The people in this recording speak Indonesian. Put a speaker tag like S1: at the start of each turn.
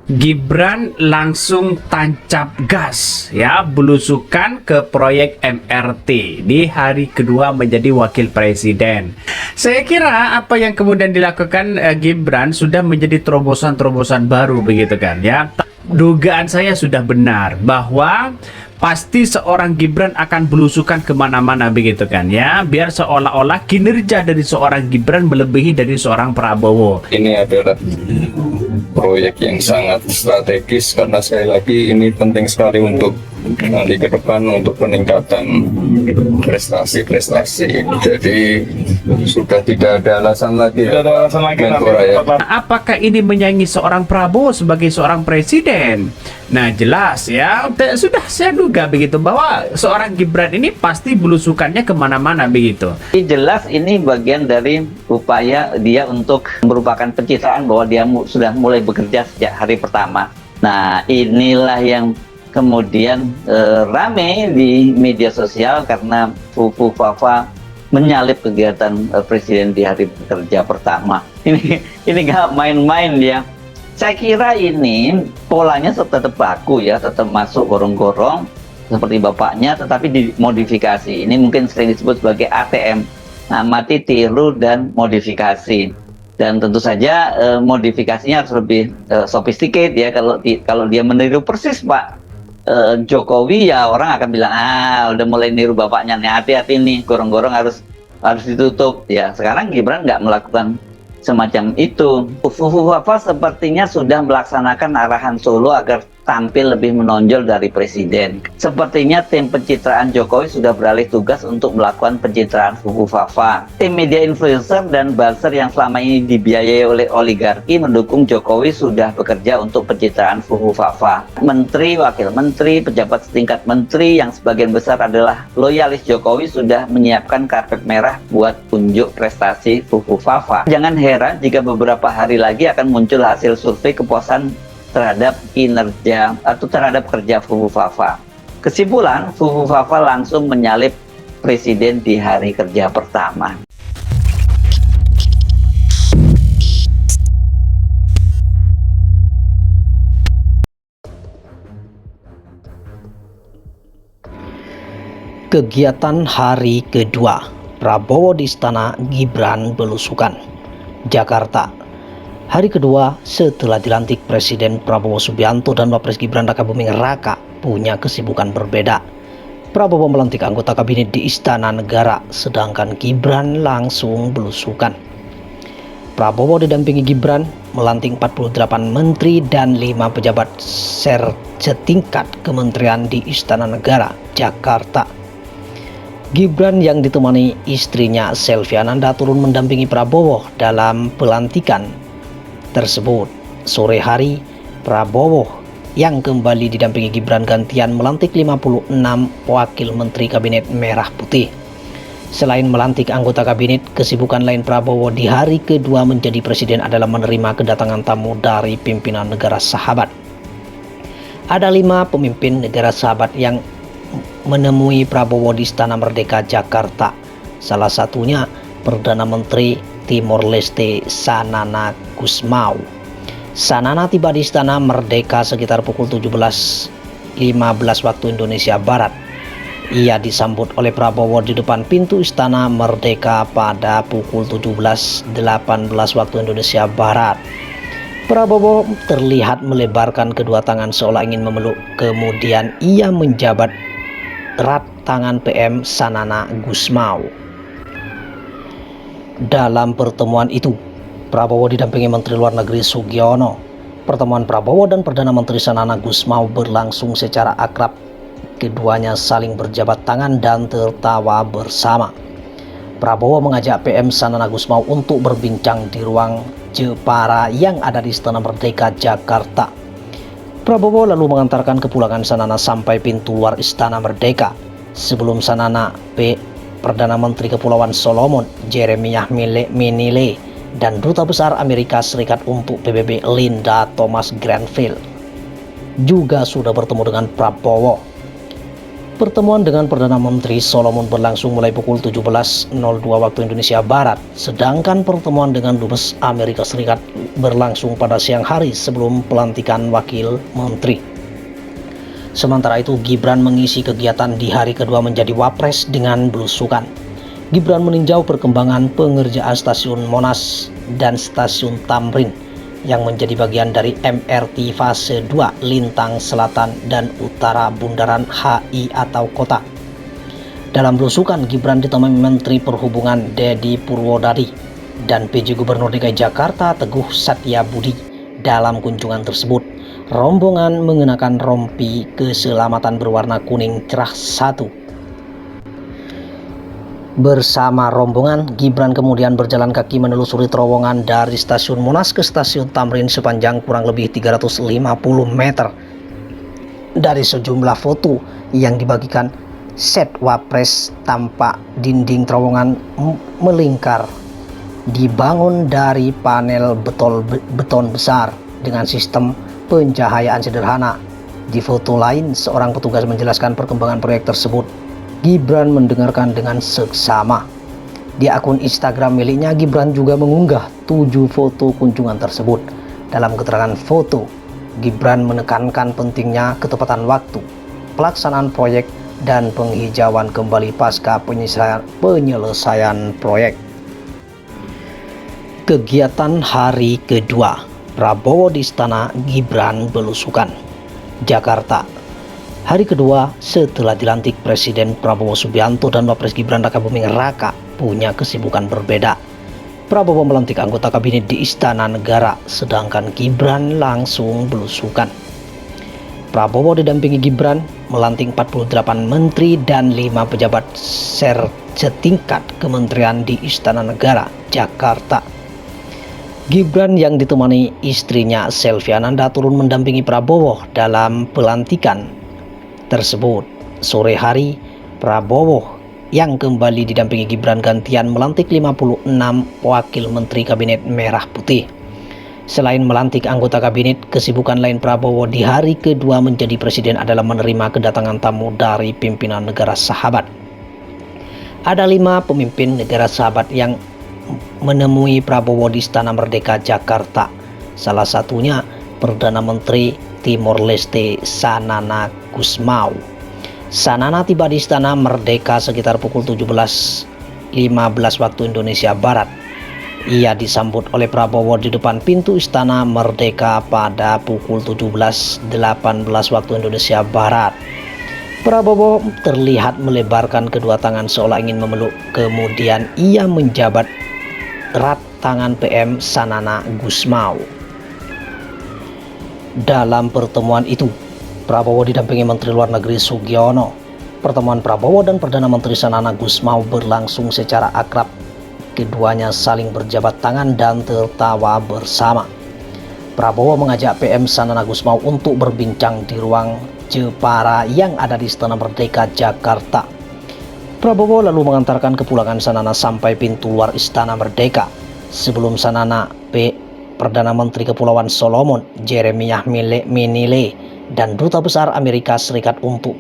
S1: Gibran langsung tancap gas ya belusukan ke proyek MRT di hari kedua menjadi wakil presiden. Saya kira apa yang kemudian dilakukan Gibran sudah menjadi terobosan-terobosan baru begitu kan ya. Dugaan saya sudah benar bahwa pasti seorang Gibran akan belusukan kemana-mana begitu kan ya, biar seolah-olah kinerja dari seorang Gibran melebihi dari seorang Prabowo.
S2: Ini adalah proyek yang sangat strategis karena sekali lagi ini penting sekali untuk nanti ke depan untuk peningkatan prestasi. Jadi sudah tidak ada alasan lagi. Menpora ya.
S1: Apakah ini menyaingi seorang Prabowo sebagai seorang presiden? Nah jelas ya, sudah saya duga begitu bahwa seorang Gibran ini pasti belusukannya kemana-mana begitu.
S3: Jelas ini bagian dari upaya dia untuk merupakan pencitraan bahwa dia sudah mulai bekerja sejak hari pertama. Nah inilah yang kemudian rame di media sosial karena Fufu Fafa menyalip kegiatan presiden di hari kerja pertama. Ini nggak main-main ya. Saya kira ini polanya tetap baku ya, tetap masuk gorong-gorong seperti bapaknya, tetapi dimodifikasi. Ini mungkin sering disebut sebagai ATM, amati, tiru, dan modifikasi. Dan tentu saja modifikasinya harus lebih sophisticated ya. Kalau dia meniru persis Pak Jokowi ya orang akan bilang udah mulai niru bapaknya nih, hati-hati nih, gorong-gorong harus ditutup ya. Sekarang Gibran nggak melakukan semacam itu. Fufu Fafa sepertinya sudah melaksanakan arahan Solo agar tampil lebih menonjol dari presiden. Sepertinya tim pencitraan Jokowi sudah beralih tugas untuk melakukan pencitraan Fufu Fafa. Tim media influencer dan buzzer yang selama ini dibiayai oleh oligarki mendukung Jokowi sudah bekerja untuk pencitraan Fufu Fafa. Menteri, wakil menteri, pejabat setingkat menteri yang sebagian besar adalah loyalis Jokowi sudah menyiapkan karpet merah buat unjuk prestasi Fufu Fafa. Jangan heran jika beberapa hari lagi akan muncul hasil survei kepuasan terhadap kinerja atau terhadap kerja Fufu Fafa. Kesimpulan, Fufu Fafa langsung menyalip presiden di hari kerja pertama.
S4: Kegiatan hari kedua, Prabowo di Istana, Gibran belusukan. Jakarta. Hari kedua setelah dilantik, Presiden Prabowo Subianto dan Wapres Gibran Rakabuming Raka punya kesibukan berbeda. Prabowo melantik anggota kabinet di Istana Negara, sedangkan Gibran langsung belusukan. Prabowo didampingi Gibran melantik 48 menteri dan 5 pejabat setingkat kementerian di Istana Negara, Jakarta. Gibran yang ditemani istrinya Selvi Ananda turun mendampingi Prabowo dalam pelantikan tersebut. Sore hari, Prabowo yang kembali didampingi Gibran gantian melantik 56 wakil menteri kabinet merah putih. Selain melantik anggota kabinet, kesibukan lain Prabowo di hari kedua menjadi presiden adalah menerima kedatangan tamu dari pimpinan negara sahabat. Ada 5 pemimpin negara sahabat yang menemui Prabowo di Istana Merdeka, Jakarta. Salah satunya Perdana Menteri Timor Leste Sanana Gusmao. Sanana tiba di Istana Merdeka sekitar pukul 17.15 waktu Indonesia Barat. Ia disambut oleh Prabowo di depan pintu Istana Merdeka pada pukul 17.18 waktu Indonesia Barat. Prabowo terlihat melebarkan kedua tangan seolah ingin memeluk, kemudian ia menjabat erat tangan PM Sanana Gusmao. Dalam pertemuan itu, Prabowo didampingi Menteri Luar Negeri Sugiono. Pertemuan Prabowo dan Perdana Menteri Sanana Gusmao berlangsung secara akrab. Keduanya saling berjabat tangan dan tertawa bersama. Prabowo mengajak PM Sanana Gusmao untuk berbincang di ruang Jepara yang ada di Istana Merdeka, Jakarta. Prabowo lalu mengantarkan kepulangan Sanana sampai pintu luar Istana Merdeka. Sebelum Sanana, Perdana Menteri Kepulauan Solomon Jeremiah Minile dan Duta Besar Amerika Serikat untuk PBB Linda Thomas Granville juga sudah bertemu dengan Prabowo. Pertemuan dengan Perdana Menteri Solomon berlangsung mulai pukul 17.02 waktu Indonesia Barat, sedangkan pertemuan dengan Dubes Amerika Serikat berlangsung pada siang hari sebelum pelantikan Wakil Menteri. Sementara itu, Gibran mengisi kegiatan di hari kedua menjadi Wapres dengan belusukan. Gibran meninjau perkembangan pengerjaan stasiun Monas dan stasiun Tamrin yang menjadi bagian dari MRT fase 2 Lintang Selatan dan Utara Bundaran HI atau Kota. Dalam belusukan, Gibran ditemani Menteri Perhubungan Dedi Purwodadi dan PJ Gubernur DKI Jakarta Teguh Satyabudi. Dalam kunjungan tersebut, rombongan mengenakan rompi keselamatan berwarna kuning cerah 1. Bersama rombongan, Gibran kemudian berjalan kaki menelusuri terowongan dari stasiun Monas ke stasiun Tamrin sepanjang kurang lebih 350 meter. Dari sejumlah foto yang dibagikan, set Wapres tampak dinding terowongan melingkar, dibangun dari panel beton besar dengan sistem pencahayaan sederhana. Di foto lain, seorang petugas menjelaskan perkembangan proyek tersebut. Gibran mendengarkan dengan seksama. Di akun Instagram miliknya, Gibran juga mengunggah 7 foto kunjungan tersebut. Dalam keterangan foto, Gibran menekankan pentingnya ketepatan waktu, pelaksanaan proyek, dan penghijauan kembali pasca penyelesaian proyek. Kegiatan hari kedua, Prabowo di Istana, Gibran belusukan. Jakarta. Hari kedua setelah dilantik, Presiden Prabowo Subianto dan Wapres Gibran Rakabuming Raka punya kesibukan berbeda. Prabowo melantik anggota kabinet di Istana Negara, sedangkan Gibran langsung belusukan. Prabowo didampingi Gibran melantik 48 menteri dan 5 pejabat setingkat kementerian di Istana Negara, Jakarta. Gibran yang ditemani istrinya Selviananda turun mendampingi Prabowo dalam pelantikan tersebut. Sore hari, Prabowo yang kembali didampingi Gibran gantian melantik 56 wakil menteri kabinet merah putih. Selain melantik anggota kabinet, kesibukan lain Prabowo di hari kedua menjadi presiden adalah menerima kedatangan tamu dari pimpinan negara sahabat. Ada 5 pemimpin negara sahabat yang menemui Prabowo di Istana Merdeka Jakarta. Salah satunya Perdana Menteri Timor Leste Sanana Gusmao. Sanana tiba di Istana Merdeka sekitar pukul 17.15 waktu Indonesia Barat. Ia disambut oleh Prabowo di depan pintu Istana Merdeka pada pukul 17.18 waktu Indonesia Barat. Prabowo terlihat melebarkan kedua tangan seolah ingin memeluk, kemudian ia menjabat erat tangan PM Sanana Gusmao. Dalam pertemuan itu, Prabowo didampingi Menteri Luar Negeri Sugiono. Pertemuan Prabowo dan Perdana Menteri Sanana Gusmao berlangsung secara akrab. Keduanya saling berjabat tangan dan tertawa bersama. Prabowo mengajak PM Sanana Gusmao untuk berbincang di ruang Jepara yang ada di Istana Merdeka Jakarta. Prabowo lalu mengantarkan kepulangan Sanana sampai pintu luar Istana Merdeka. Sebelum Sanana, Perdana Menteri Kepulauan Solomon Jeremiah Minile dan Duta Besar Amerika Serikat untuk